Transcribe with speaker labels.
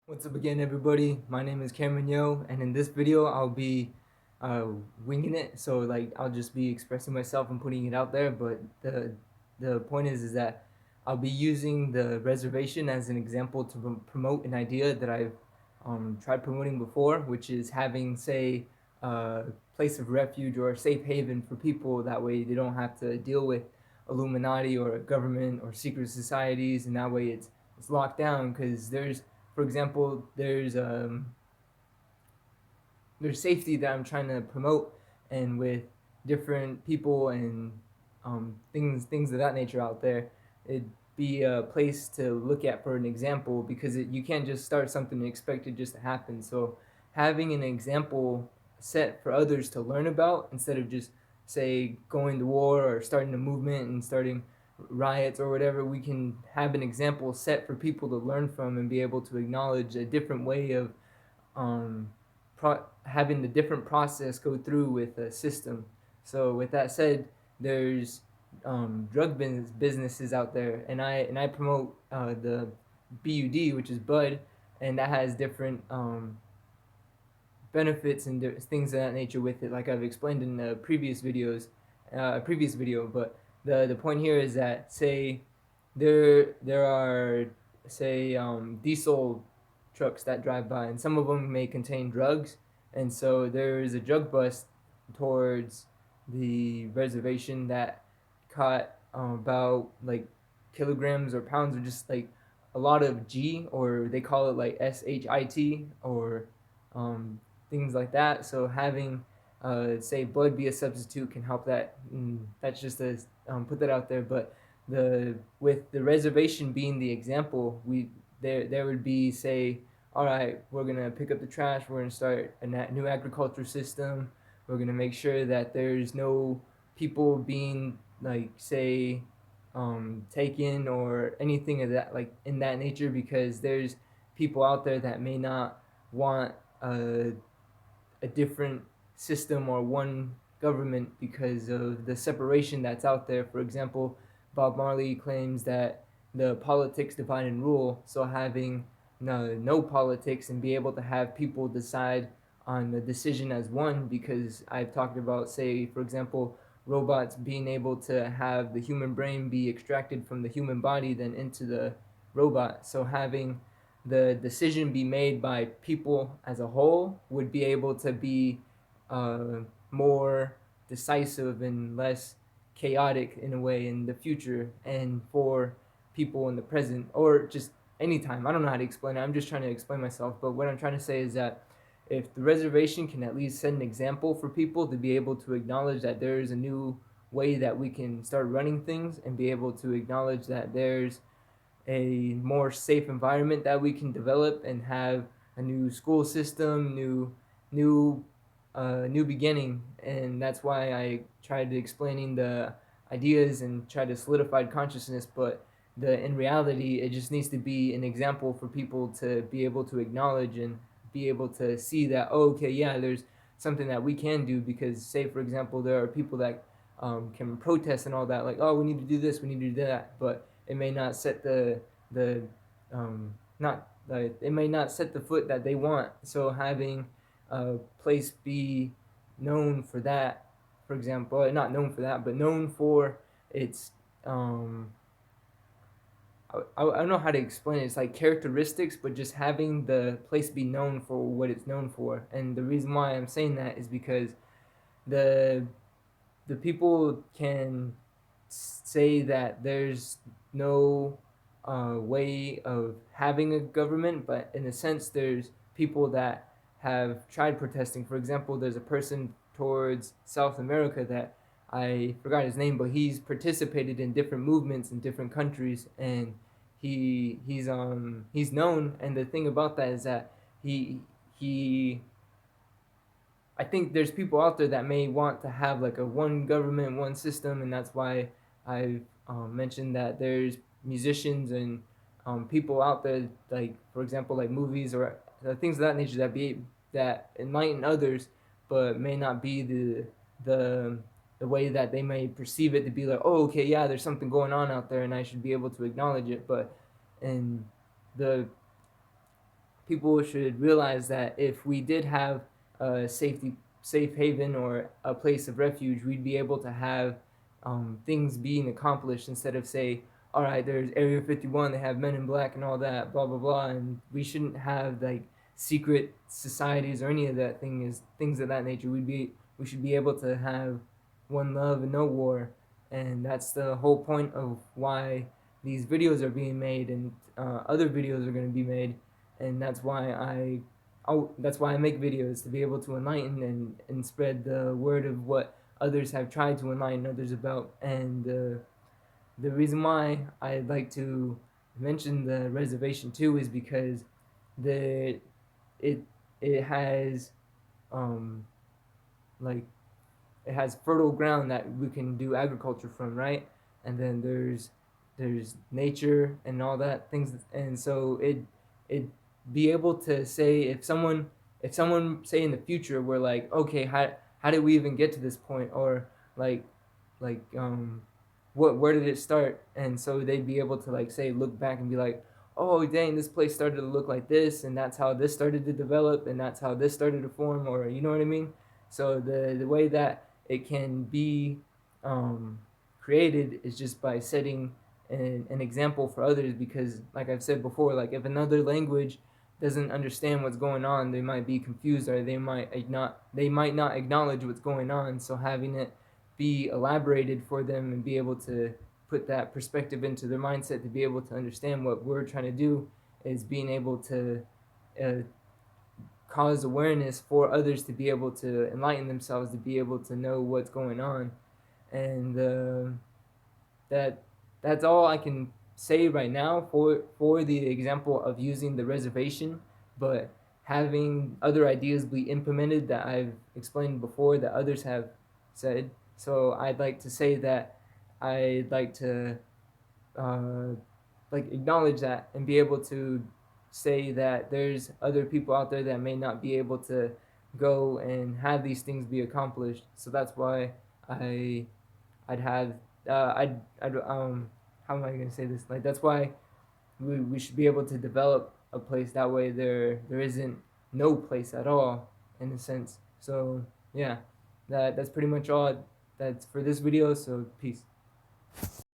Speaker 1: What's up again, everybody? My name is Cameron Yo, and in this video, I'll be uh, winging it. So, I'll just be expressing myself and putting it out there. But the point is that I'll be using the reservation as an example to promote an idea that I've tried promoting before, which is having, say, a place of refuge or a safe haven for people. That way, they don't have to deal with Illuminati or government or secret societies, and that way it's locked down because for example, there's safety that I'm trying to promote, and with different people and things of that nature out there, it'd be a place to look at for an example because you can't just start something and expect it just to happen. So having an example set for others to learn about instead of just say going to war or starting a movement and starting riots or whatever, we can have an example set for people to learn from and be able to acknowledge a different way of um, having the different process go through with a system. So with that said, there's businesses out there, and I promote the BUD, which is Bud, and that has different benefits and things of that nature with it, like I've explained in the previous video. But the point here is that say there are say diesel trucks that drive by, and some of them may contain drugs, and so there is a drug bust towards the reservation that caught about like kilograms or pounds or just like a lot of G, or they call it like SHIT, or um, things like that. So having say blood be a substitute can help that. That's just to put that out there. But the with the reservation being the example, we there would be say, all right, we're gonna pick up the trash. We're gonna start a new agriculture system. We're gonna make sure that there's no people being like say taken or anything of that like in that nature, because there's people out there that may not want a different system or one government because of the separation that's out there. For example, Bob Marley claims that the politics divide and rule, so having no politics and be able to have people decide on the decision as one, because I've talked about, say, for example, robots being able to have the human brain be extracted from the human body then into the robot. So having the decision be made by people as a whole would be able to be uh, more decisive and less chaotic in a way in the future, and for people in the present or just anytime. I don't know how to explain it. I'm just trying to explain myself. But what I'm trying to say is that if the reservation can at least set an example for people to be able to acknowledge that there is a new way that we can start running things, and be able to acknowledge that there's a more safe environment that we can develop and have a new school system, new new beginning. And that's why I tried explaining the ideas and try to solidify consciousness. But the in reality, it just needs to be an example for people to be able to acknowledge and be able to see that, oh, okay, yeah, there's something that we can do. Because say for example, there are people that can protest and all that, like, oh, we need to do this, we need to do that, but it may not set the not it may not set the foot that they want. So having a place be known for that, for example, not known for that, but known for its I don't know how to explain it. It's like characteristics, but just having the place be known for what it's known for. And the reason why I'm saying that is because the the people can say that there's no way of having a government, but in a sense, there's people that have tried protesting. For example, there's a person towards South America that I forgot his name, but he's participated in different movements in different countries, and he's known. And the thing about that is that he I think there's people out there that may want to have like a one government, one system, and that's why I've mentioned that there's musicians and people out there, like for example, like movies or things of that nature that enlighten others, but may not be the the way that they may perceive it to be, like, oh, okay, yeah, there's something going on out there, and I should be able to acknowledge it. But in the people should realize that if we did have a safe haven or a place of refuge, we'd be able to have things being accomplished instead of say, all right, there's Area 51, they have Men in Black and all that, blah blah blah, and we shouldn't have like secret societies or any of that things of that nature. We should be able to have one love and no war, and that's the whole point of why these videos are being made, and other videos are going to be made, and that's why I make videos, to be able to enlighten and spread the word of what others have tried to enlighten others about. And the reason why I'd like to mention the reservation too is because the it it has um like it has fertile ground that we can do agriculture from, right? And then there's nature and all that things, and so it be able to say, if someone say in the future we're like, okay, how did we even get to this point, or like where did it start? And so they'd be able to like say, look back and be like, oh dang, this place started to look like this, and that's how this started to develop, and that's how this started to form, or you know what I mean? So the way that it can be created is just by setting an example for others, because like I've said before, like if another language doesn't understand what's going on, they might be confused, or they might not acknowledge what's going on. So having it be elaborated for them and be able to put that perspective into their mindset to be able to understand what we're trying to do is being able to uh, cause awareness for others to be able to enlighten themselves, to be able to know what's going on. And that that's all I can say right now for the example of using the reservation. But having other ideas be implemented that I've explained before, that others have said. So I'd like to say that I'd like to uh, like acknowledge that and be able to say that there's other people out there that may not be able to go and have these things be accomplished. So that's why I I'd have I'd how am I gonna say this? Like that's why we should be able to develop a place, that way there isn't no place at all, in a sense. So yeah, that's pretty much all that's for this video. So peace.